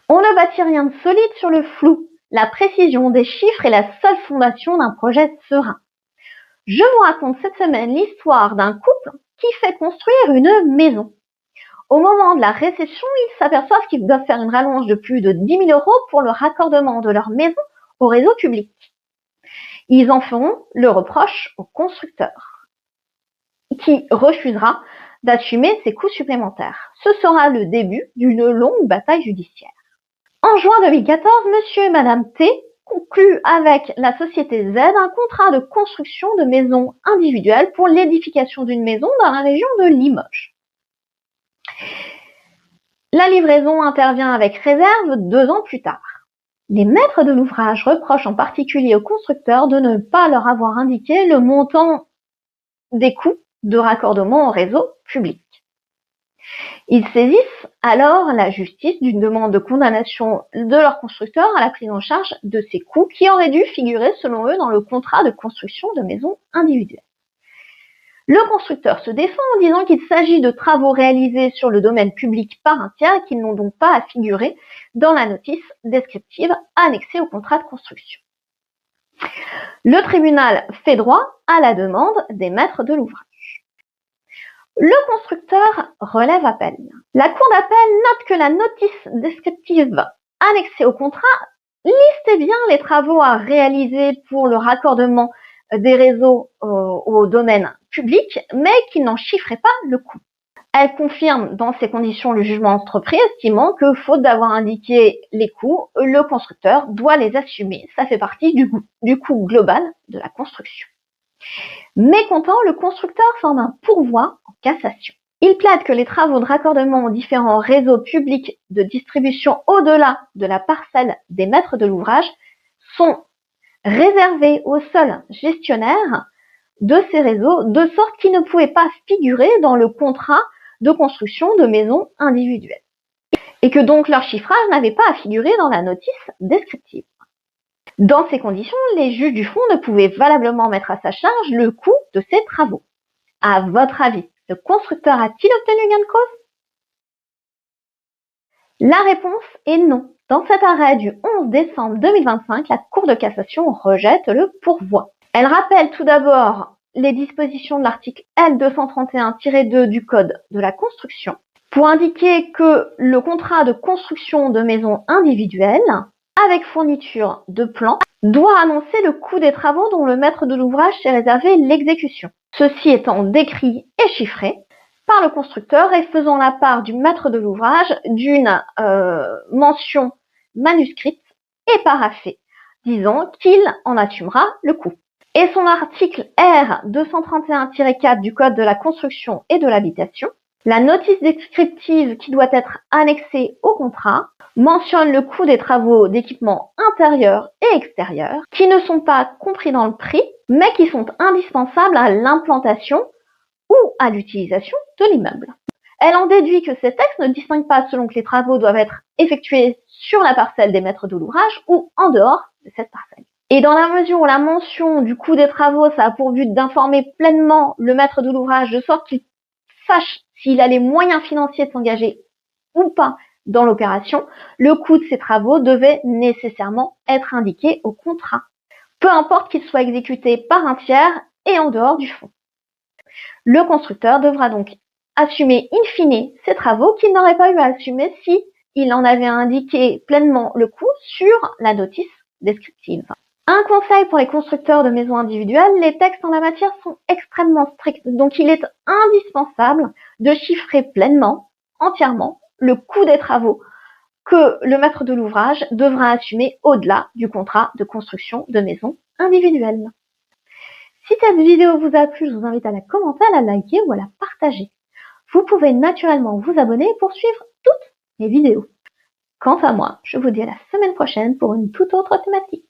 On ne bâtit rien de solide sur le flou. La précision des chiffres est la seule fondation d'un projet serein. Je vous raconte cette semaine l'histoire d'un couple qui fait construire une maison. Au moment de la réception, ils s'aperçoivent qu'ils doivent faire une rallonge de plus de 10 000 € pour le raccordement de leur maison au réseau public. Ils en feront le reproche au constructeur, qui refusera d'assumer ces coûts supplémentaires. Ce sera le début d'une longue bataille judiciaire. En juin 2014, monsieur et madame T concluent avec la société Z un contrat de construction de maisons individuelles pour l'édification d'une maison dans la région de Limoges. La livraison intervient avec réserve 2 ans plus tard. Les maîtres de l'ouvrage reprochent en particulier au constructeur de ne pas leur avoir indiqué le montant des coûts de raccordement au réseau public. Ils saisissent alors la justice d'une demande de condamnation de leur constructeur à la prise en charge de ces coûts qui auraient dû figurer selon eux dans le contrat de construction de maisons individuelles. Le constructeur se défend en disant qu'il s'agit de travaux réalisés sur le domaine public par un tiers et qu'ils n'ont donc pas à figurer dans la notice descriptive annexée au contrat de construction. Le tribunal fait droit à la demande des maîtres de l'ouvrage. Le constructeur relève appel. La cour d'appel note que la notice descriptive annexée au contrat listait bien les travaux à réaliser pour le raccordement des réseaux au domaine public, mais qu'il n'en chiffrait pas le coût. Elle confirme dans ces conditions le jugement d'entreprise, estimant que, faute d'avoir indiqué les coûts, le constructeur doit les assumer. Ça fait partie du coût global de la construction. Mécontent, le constructeur forme un pourvoi en cassation. Il plaide que les travaux de raccordement aux différents réseaux publics de distribution au-delà de la parcelle des maîtres de l'ouvrage sont réservés aux seuls gestionnaires de ces réseaux, de sorte qu'ils ne pouvaient pas figurer dans le contrat de construction de maisons individuelles, et que donc leur chiffrage n'avait pas à figurer dans la notice descriptive. Dans ces conditions, les juges du fond ne pouvaient valablement mettre à sa charge le coût de ces travaux. À votre avis, le constructeur a-t-il obtenu gain de cause? La réponse est non. Dans cet arrêt du 11 décembre 2025, la Cour de cassation rejette le pourvoi. Elle rappelle tout d'abord les dispositions de l'article L231-2 du Code de la construction pour indiquer que le contrat de construction de maisons individuelles avec fourniture de plans doit annoncer le coût des travaux dont le maître de l'ouvrage s'est réservé l'exécution. Ceci étant décrit et chiffré par le constructeur et faisant la part du maître de l'ouvrage d'une mention manuscrite et paraphée, disant qu'il en assumera le coût. Et son article R231-4 du Code de la construction et de l'habitation, la notice descriptive qui doit être annexée au contrat mentionne le coût des travaux d'équipement intérieur et extérieur qui ne sont pas compris dans le prix, mais qui sont indispensables à l'implantation ou à l'utilisation de l'immeuble. Elle en déduit que ces textes ne distinguent pas selon que les travaux doivent être effectués sur la parcelle des maîtres de l'ouvrage ou en dehors de cette parcelle. Et dans la mesure où la mention du coût des travaux, ça a pour but d'informer pleinement le maître de l'ouvrage de sorte qu'il sache s'il a les moyens financiers de s'engager ou pas dans l'opération, le coût de ces travaux devait nécessairement être indiqué au contrat, peu importe qu'il soit exécuté par un tiers et en dehors du fonds. Le constructeur devra donc assumer in fine ces travaux qu'il n'aurait pas eu à assumer si il en avait indiqué pleinement le coût sur la notice descriptive. Un conseil pour les constructeurs de maisons individuelles, les textes en la matière sont extrêmement stricts, donc il est indispensable de chiffrer pleinement, entièrement, le coût des travaux que le maître de l'ouvrage devra assumer au-delà du contrat de construction de maisons individuelles. Si cette vidéo vous a plu, je vous invite à la commenter, à la liker ou à la partager. Vous pouvez naturellement vous abonner pour suivre toutes mes vidéos. Quant à moi, je vous dis à la semaine prochaine pour une toute autre thématique.